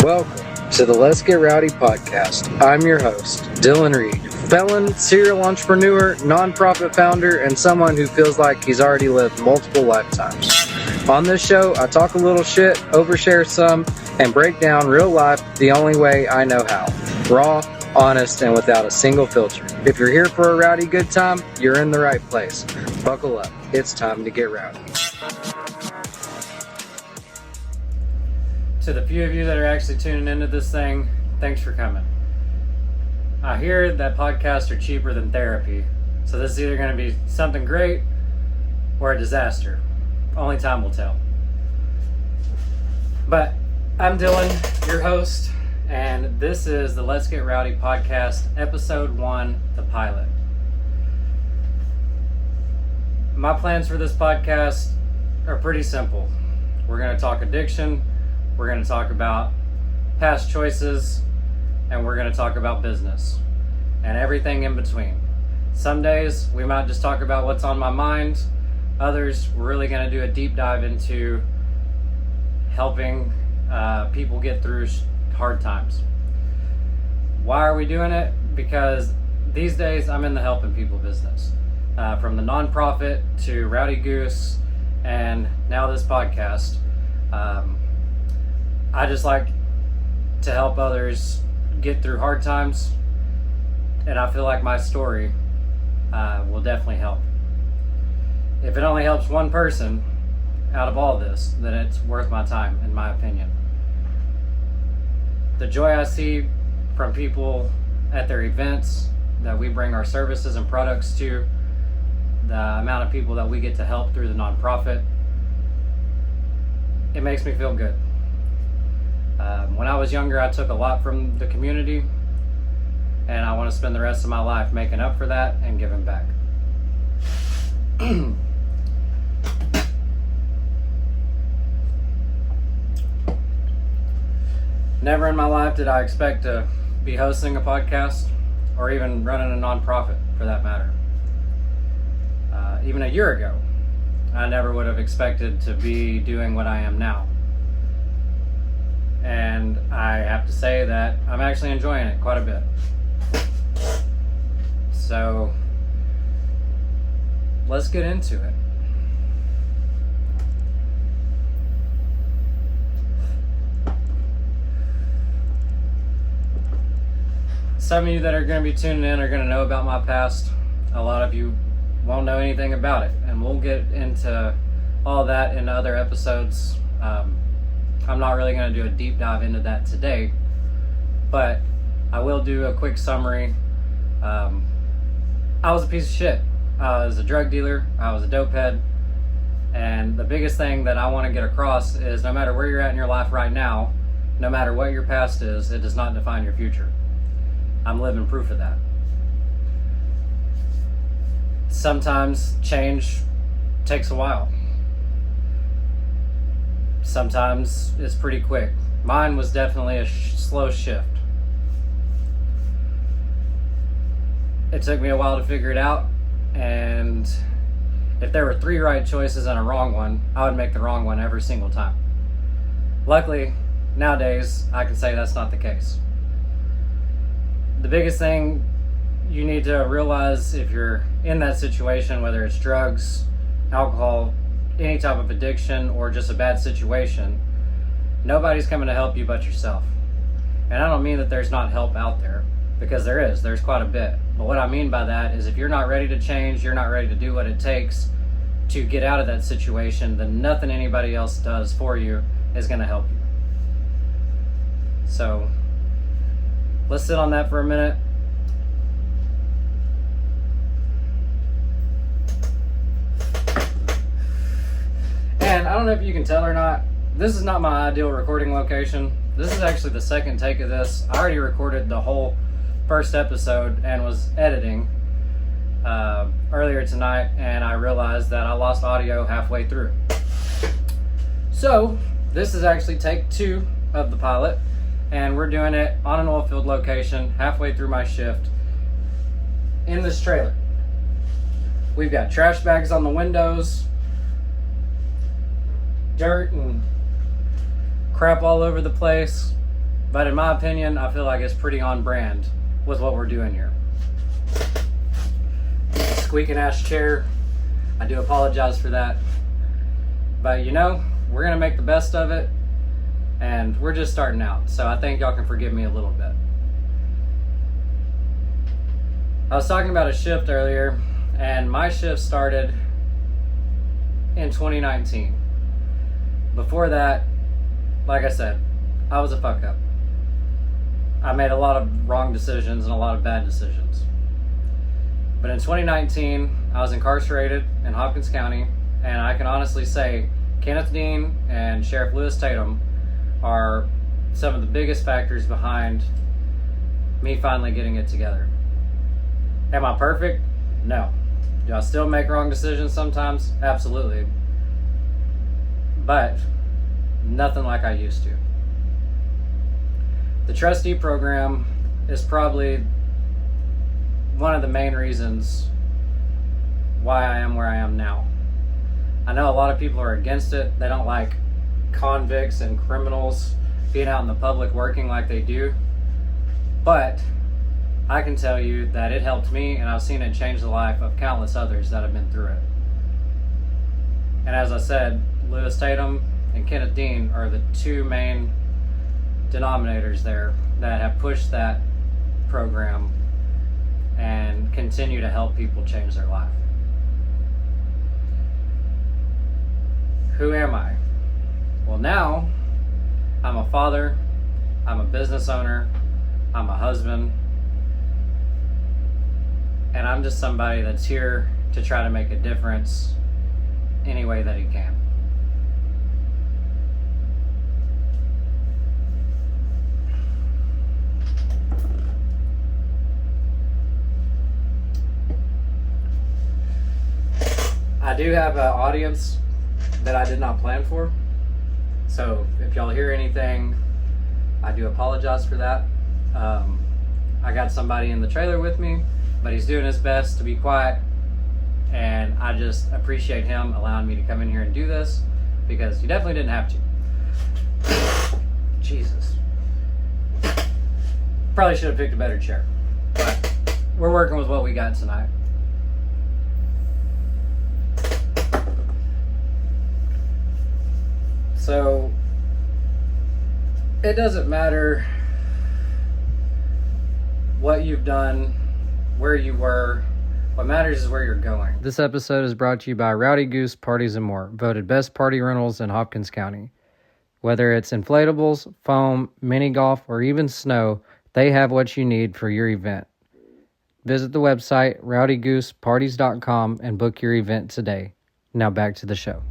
Welcome to the Let's Get Rowdy podcast. I'm your host, Dylan Reed, felon, serial entrepreneur, nonprofit founder, and someone who feels like he's already lived multiple lifetimes. On this show, I talk a little shit, overshare some, and break down real life the only way I know how. Raw, honest, and without a single filter. If you're here for a rowdy good time, you're in the right place. Buckle up. It's time to get rowdy. To the few of you that are actually tuning into this thing, thanks for coming. I hear that podcasts are cheaper than therapy, so this is either going to be something great or a disaster. Only time will tell. But I'm Dylan, your host, and this is the Let's Get Rowdy podcast, episode 1, the pilot. My plans for this podcast are pretty simple. We're going to talk addiction, we're going to talk about past choices, and we're going to talk about business and everything in between. Some days we might just talk about what's on my mind. Others, we're really going to do a deep dive into helping people get through hard times. Why are we doing it? Because these days I'm in the helping people business. From the nonprofit to Rowdy Goose and now this podcast. I just like to help others get through hard times, and I feel like my story will definitely help. If it only helps one person out of all this, then it's worth my time, in my opinion. The joy I see from people at their events that we bring our services and products to, the amount of people that we get to help through the nonprofit, it makes me feel good. When I was younger, I took a lot from the community, and I want to spend the rest of my life making up for that and giving back. Never in my life did I expect to be hosting a podcast or even running a nonprofit, for that matter. Even a year ago, I never would have expected to be doing what I am now. And I have to say that I'm actually enjoying it quite a bit. So let's get into it. Some of you that are going to be tuning in are going to know about my past. A lot of you won't know anything about it, and we'll get into all that in other episodes. I'm not really going to do a deep dive into that today, but I will do a quick summary. I was a piece of shit. I was a drug dealer. I was a dope head. And the biggest thing that I want to get across is no matter where you're at in your life right now, no matter what your past is, it does not define your future. I'm living proof of that. Sometimes change takes a while. Sometimes it's pretty quick. Mine was definitely a slow shift. It took me a while to figure it out, and if there were 3 right choices and a wrong one, I would make the wrong one every single time. Luckily, nowadays, I can say that's not the case. The biggest thing you need to realize if you're in that situation, whether it's drugs, alcohol, any type of addiction, or just a bad situation, nobody's coming to help you but yourself. And I don't mean that there's not help out there, because there's quite a bit. But what I mean by that is if you're not ready to change, you're not ready to do what it takes to get out of that situation, then nothing anybody else does for you is going to help you. So let's sit on that for a minute. And I don't know if you can tell or not, this is not my ideal recording location. This is actually the second take of this. I already recorded the whole first episode and was editing earlier tonight, and I realized that I lost audio halfway through. So this is actually take 2 of the pilot, and we're doing it on an oil field location halfway through my shift in this trailer. We've got trash bags on the windows. dirt and crap all over the place. But in my opinion, I feel like it's pretty on brand with what we're doing here. Squeaking ass chair. I do apologize for that. But you know, we're gonna make the best of it. And we're just starting out. So I think y'all can forgive me a little bit. I was talking about a shift earlier, and my shift started in 2019. Before that, like I said, I was a fuck up. I made a lot of wrong decisions and a lot of bad decisions. But in 2019, I was incarcerated in Hopkins County, and I can honestly say Kenneth Dean and Sheriff Lewis Tatum are some of the biggest factors behind me finally getting it together. Am I perfect? No. Do I still make wrong decisions sometimes? Absolutely. But nothing like I used to. The trustee program is probably one of the main reasons why I am where I am now. I know a lot of people are against it. They don't like convicts and criminals being out in the public working like they do. But I can tell you that it helped me, and I've seen it change the life of countless others that have been through it. And as I said, Lewis Tatum and Kenneth Dean are the two main denominators there that have pushed that program and continue to help people change their life. Who am I? Well, now I'm a father, I'm a business owner, I'm a husband, and I'm just somebody that's here to try to make a difference any way that he can. I do have an audience that I did not plan for. So if y'all hear anything, I do apologize for that. I got somebody in the trailer with me, but he's doing his best to be quiet. And I just appreciate him allowing me to come in here and do this, because he definitely didn't have to. Jesus. Probably should have picked a better chair, but we're working with what we got tonight. So it doesn't matter what you've done, where you were. What matters is where you're going. This episode is brought to you by Rowdy Goose Parties and More, voted best party rentals in Hopkins County. Whether it's inflatables, foam, mini golf, or even snow, they have what you need for your event. Visit the website rowdygooseparties.com and book your event today. Now back to the show.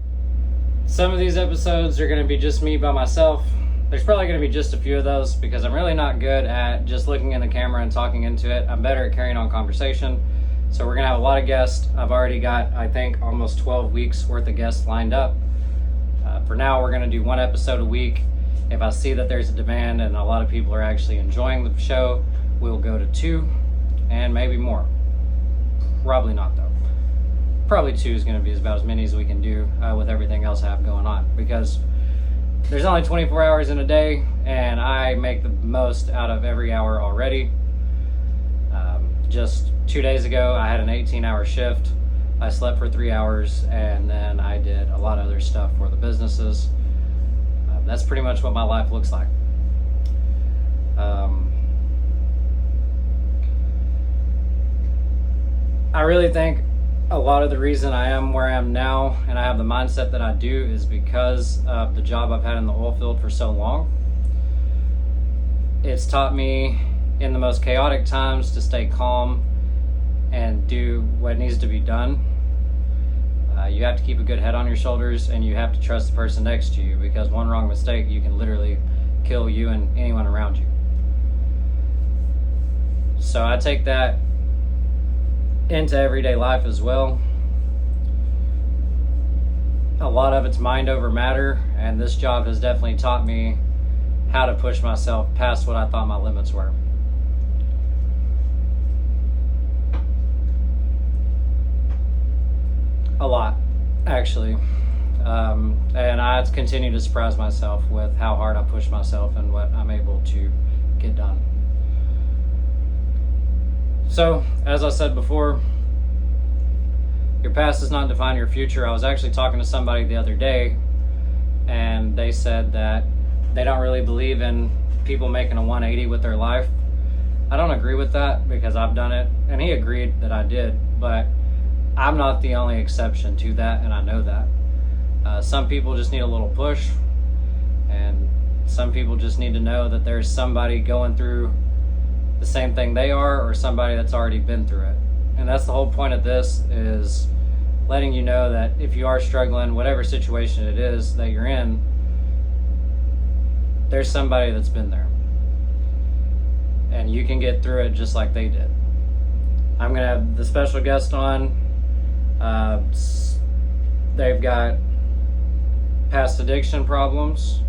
Some of these episodes are going to be just me by myself. There's probably going to be just a few of those because I'm really not good at just looking in the camera and talking into it. I'm better at carrying on conversation. So we're going to have a lot of guests. I've already got, I think, almost 12 weeks worth of guests lined up. For now, we're going to do one episode a week. If I see that there's a demand and a lot of people are actually enjoying the show, we'll go to 2 and maybe more. Probably not, though. Probably 2 is going to be about as many as we can do with everything else I have going on, because there's only 24 hours in a day and I make the most out of every hour already. Just 2 days ago, I had an 18-hour shift. I slept for 3 hours, and then I did a lot of other stuff for the businesses. That's pretty much what my life looks like. I really think a lot of the reason I am where I am now and I have the mindset that I do is because of the job I've had in the oil field for so long. It's taught me in the most chaotic times to stay calm and do what needs to be done. You have to keep a good head on your shoulders, and you have to trust the person next to you, because one wrong mistake, you can literally kill you and anyone around you. So I take that into everyday life as well. A lot of it's mind over matter, and this job has definitely taught me how to push myself past what I thought my limits were. A lot, actually. And I continue to surprise myself with how hard I push myself and what I'm able to get done. So, as I said before, your past does not define your future. I was actually talking to somebody the other day, and they said that they don't really believe in people making a 180 with their life. I don't agree with that because I've done it, and he agreed that I did, but I'm not the only exception to that, and I know that. Some people just need a little push, and some people just need to know that there's somebody going through the same thing they are, or somebody that's already been through it. And that's the whole point of this, is letting you know that if you are struggling, whatever situation it is that you're in, there's somebody that's been there. And you can get through it just like they did. I'm going to have the special guest on. They've got past addiction problems.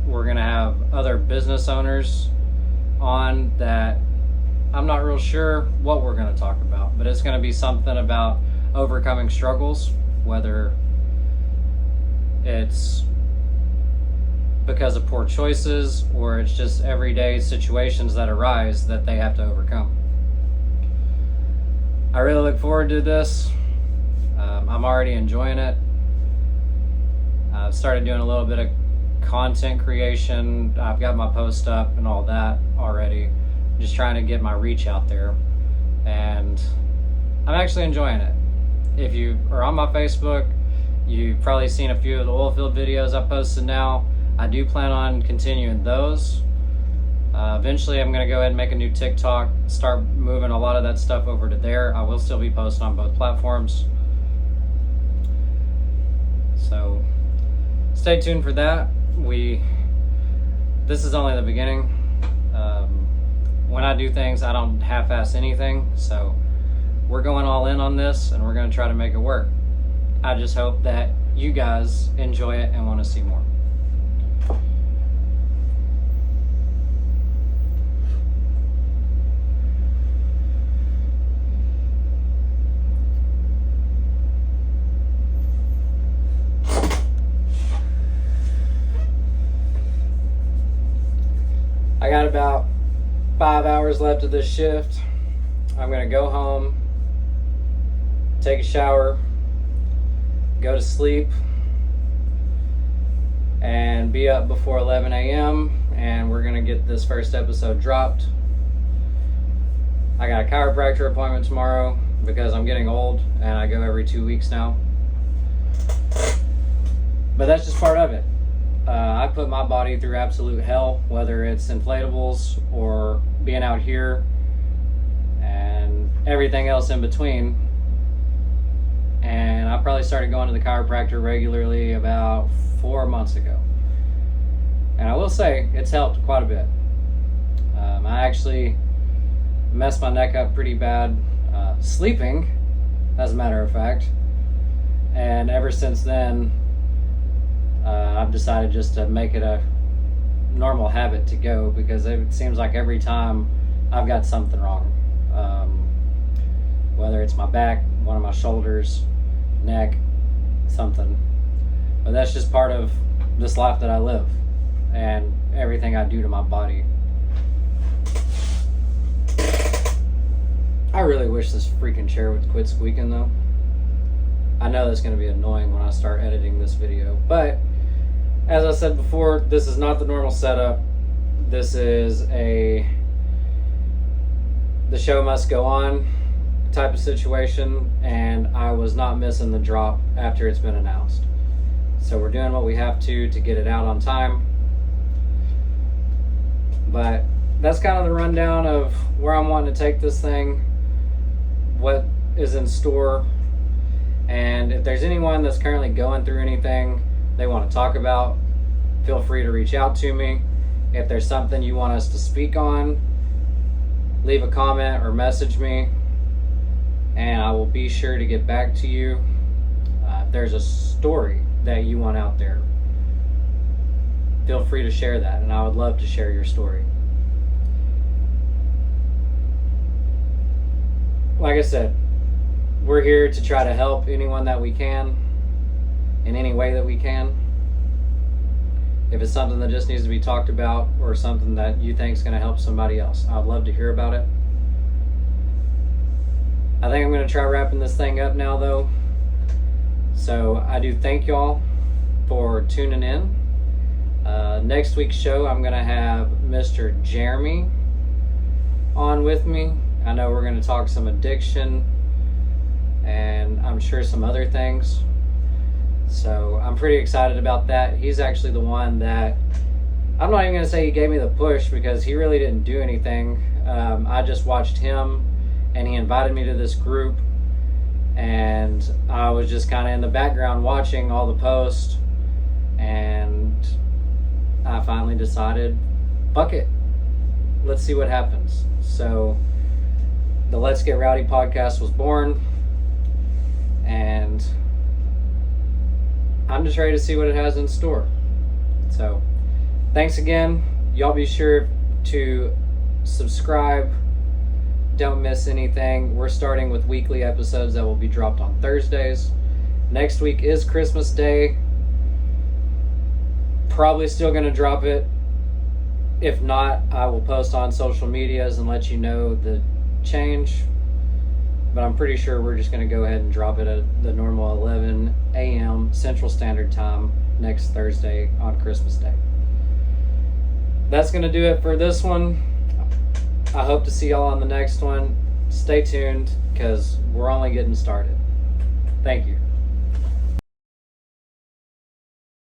We're going to have other business owners on that I'm not real sure what we're going to talk about, but it's going to be something about overcoming struggles, whether it's because of poor choices or it's just everyday situations that arise that they have to overcome. I really look forward to this. I'm already enjoying it. I've started doing a little bit of content creation. I've got my post up and all that already. Just trying to get my reach out there, and I'm actually enjoying it. If you are on my Facebook, you've probably seen a few of the oil field videos I posted now. I do plan on continuing those. Eventually I'm going to go ahead and make a new TikTok, start moving a lot of that stuff over to there. I will still be posting on both platforms. So stay tuned for that. This is only the beginning. When I do things, I don't half-ass anything. So we're going all in on this, and we're going to try to make it work. I just hope that you guys enjoy it and want to see more. I got about 5 hours left of this shift. I'm going to go home, take a shower, go to sleep, and be up before 11 a.m. and we're going to get this first episode dropped. I got a chiropractor appointment tomorrow because I'm getting old and I go every 2 weeks now. But that's just part of it. I put my body through absolute hell, whether it's inflatables or being out here and everything else in between. And I probably started going to the chiropractor regularly about 4 months ago. And I will say, it's helped quite a bit. I actually messed my neck up pretty bad sleeping, as a matter of fact. And ever since then, I've decided just to make it a normal habit to go, because it seems like every time I've got something wrong. Whether it's my back, one of my shoulders, neck, something. But that's just part of this life that I live and everything I do to my body. I really wish this freaking chair would quit squeaking though. I know that's going to be annoying when I start editing this video, but as I said before, this is not the normal setup. This is the show must go on type of situation, and I was not missing the drop after it's been announced. So we're doing what we have to get it out on time. But that's kind of the rundown of where I'm wanting to take this thing, what is in store. And if there's anyone that's currently going through anything they want to talk about, feel free to reach out to me. If there's something you want us to speak on, leave a comment or message me, and I will be sure to get back to you. If there's a story that you want out there, feel free to share that, and I would love to share your story. Like I said, we're here to try to help anyone that we can in any way that we can. If it's something that just needs to be talked about or something that you think is going to help somebody else, I'd love to hear about it. I think I'm going to try wrapping this thing up now, though. So I do thank y'all for tuning in. Next week's show, I'm going to have Mr. Jeremy on with me. I know we're going to talk some addiction and I'm sure some other things. So I'm pretty excited about that. He's actually the one that, I'm not even going to say he gave me the push because he really didn't do anything. I just watched him and he invited me to this group and I was just kind of in the background watching all the posts, and I finally decided, fuck it, let's see what happens. So the Let's Get Rowdy podcast was born, and I'm just ready to see what it has in store. So thanks again. Y'all be sure to subscribe. Don't miss anything. We're starting with weekly episodes that will be dropped on Thursdays. Next week is Christmas Day. Probably still going to drop it. If not, I will post on social medias and let you know the change. But I'm pretty sure we're just going to go ahead and drop it at the normal 11 a.m. Central Standard Time next Thursday on Christmas Day. That's going to do it for this one. I hope to see y'all on the next one. Stay tuned because we're only getting started. Thank you.